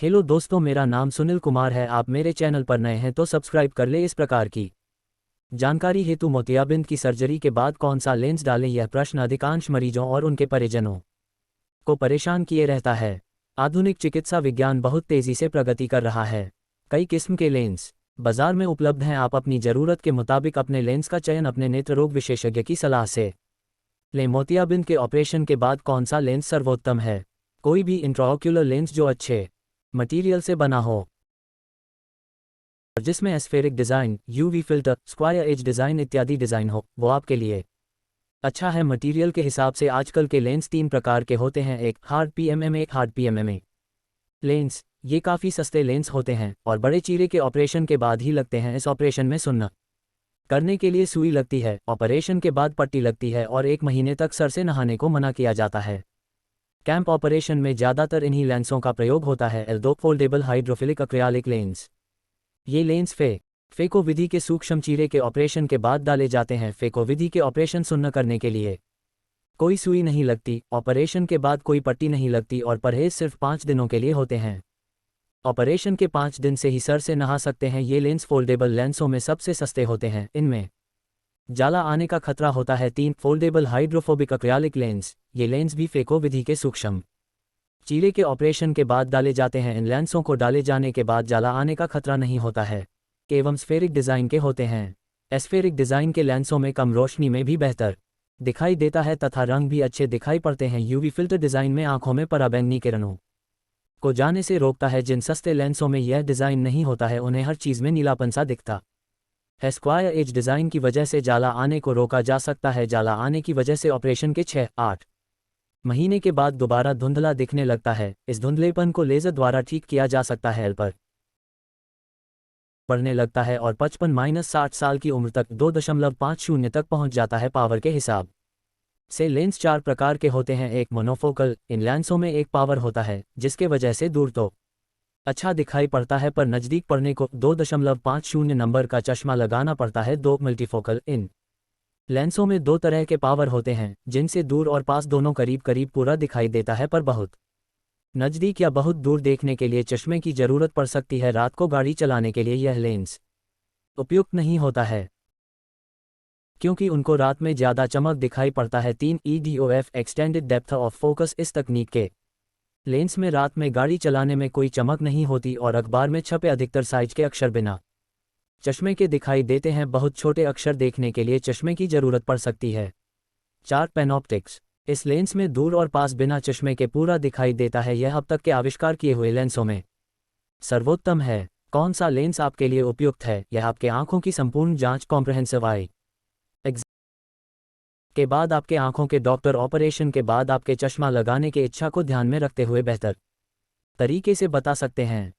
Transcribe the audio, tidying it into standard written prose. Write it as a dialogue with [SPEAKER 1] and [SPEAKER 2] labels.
[SPEAKER 1] Hello दोस्तों, मेरा नाम सुनील कुमार है। आप मेरे चैनल पर नए हैं तो सब्सक्राइब कर ले। इस प्रकार की जानकारी हेतु मोतियाबिंद की सर्जरी के बाद कौन सा लेंस डालें, यह प्रश्न अधिकांश मरीजों और उनके परिजनों को परेशान किए रहता है। आधुनिक चिकित्सा विज्ञान बहुत तेजी से प्रगति कर रहा है। कई किस्म के लेंस बाजार में उपलब्ध हैं। आप अपनी ज़रूरत के मुताबिक अपने लेंस का चयन अपने नेत्र रोग विशेषज्ञ की सलाह से लें। मोतियाबिंद के ऑपरेशन के बाद कौन सा लेंस सर्वोत्तम है? कोई भी इंट्राओक्यूलर लेंस जो अच्छे मटेरियल से बना हो और जिसमें aspheric design, UV filter, square edge design इत्यादि डिज़ाइन हो, वो आपके लिए अच्छा है। मटेरियल के हिसाब से आजकल के लेंस तीन प्रकार के होते हैं, एक हार्ड पीएमएम, एक हार्ड पीएमएम लेंस। ये काफ़ी सस्ते लेंस होते हैं और बड़े चीरे के ऑपरेशन के बाद ही लगते हैं। इस ऑपरेशन में सुन्ना करने के लिए सुई लगती है, ऑपरेशन के बाद पट्टी लगती है और 1 महीने तक सर से नहाने को मना किया जाता है। कैंप ऑपरेशन में ज़्यादातर इन्हीं लेंसों का प्रयोग होता है। L2 foldable hydrophilic acrylic lens. ये लेंस फेको विधि के सूक्ष्म चीरे के ऑपरेशन के बाद डाले जाते हैं। फेको विधि के ऑपरेशन सुन्न करने के लिए कोई सुई नहीं लगती, ऑपरेशन के बाद कोई पट्टी नहीं लगती और परहेज सिर्फ 5 दिनों के लिए होते हैं। ऑपरेशन के 5 दिन से ही सर से नहा सकते हैं। ये लेंस फोल्डेबल लेंसों में सबसे सस्ते होते हैं। इनमें जाला आने का खतरा होता है। 3 फोल्डेबल हाइड्रोफोबिक एक्रियालिक लेंस। ये लेंस भी फेको विधि के सूक्ष्म चीरे के ऑपरेशन के बाद डाले जाते हैं। इन लेंसों को डाले जाने के बाद जाला आने का खतरा नहीं होता है। एवं स्फेरिक डिज़ाइन के होते हैं। एस्फेरिक डिज़ाइन के लेंसों में कम रोशनी में भी बेहतर दिखाई देता है तथा रंग भी अच्छे दिखाई पड़ते हैं। यूवी फिल्टर डिज़ाइन में आंखों में पराबैंगनी किरणों को जाने से रोकता है। जिन सस्ते लेंसों में यह डिज़ाइन नहीं होता है उन्हें हर चीज़ में नीलापन सा दिखता है। स्क्वायर एज डिज़ाइन की वजह से जाला आने को रोका जा सकता है। जाला आने की वजह से ऑपरेशन के 6-8 महीने के बाद दोबारा धुंधला दिखने लगता है। इस धुंधलेपन को लेज़र द्वारा ठीक किया जा सकता है। एल पर पड़ने लगता है और 55-60 साल की उम्र तक 2.50 तक पहुंच जाता है। पावर के हिसाब से लेंस 4 प्रकार के होते हैं। एक मोनोफोकल। इन लेंसों में एक पावर होता है जिसके वजह से दूर तो अच्छा दिखाई पड़ता है पर नज़दीक पड़ने को 2.50 नंबर का चश्मा लगाना पड़ता है। 2 मल्टीफोकल। इन लेंसों में 2 तरह के पावर होते हैं जिनसे दूर और पास दोनों करीब करीब पूरा दिखाई देता है, पर बहुत नज़दीक या बहुत दूर देखने के लिए चश्मे की ज़रूरत पड़ सकती है। रात को गाड़ी चलाने के लिए यह लेंस उपयुक्त नहीं होता है क्योंकि उनको रात में ज़्यादा चमक दिखाई पड़ता है। 3 EDOF extended depth of focus. इस तकनीक के लेंस में रात में गाड़ी चलाने में कोई चमक नहीं होती और अखबार में छपे अधिकतर साइज के अक्षर बिना चश्मे के दिखाई देते हैं। बहुत छोटे अक्षर देखने के लिए चश्मे की ज़रूरत पड़ सकती है। 4 पैनॉप्टिक्स। इस लेंस में दूर और पास बिना चश्मे के पूरा दिखाई देता है। यह अब तक के आविष्कार किए हुए लेंसों में सर्वोत्तम है। कौन सा लेंस आपके लिए उपयुक्त है? यह आपके आंखों की संपूर्ण जांच, कॉम्प्रहेंसिव आई एग्जाम के बाद आपके आंखों के डॉक्टर ऑपरेशन के बाद आपके चश्मा लगाने की इच्छा को ध्यान में रखते हुए बेहतर तरीके से बता सकते हैं।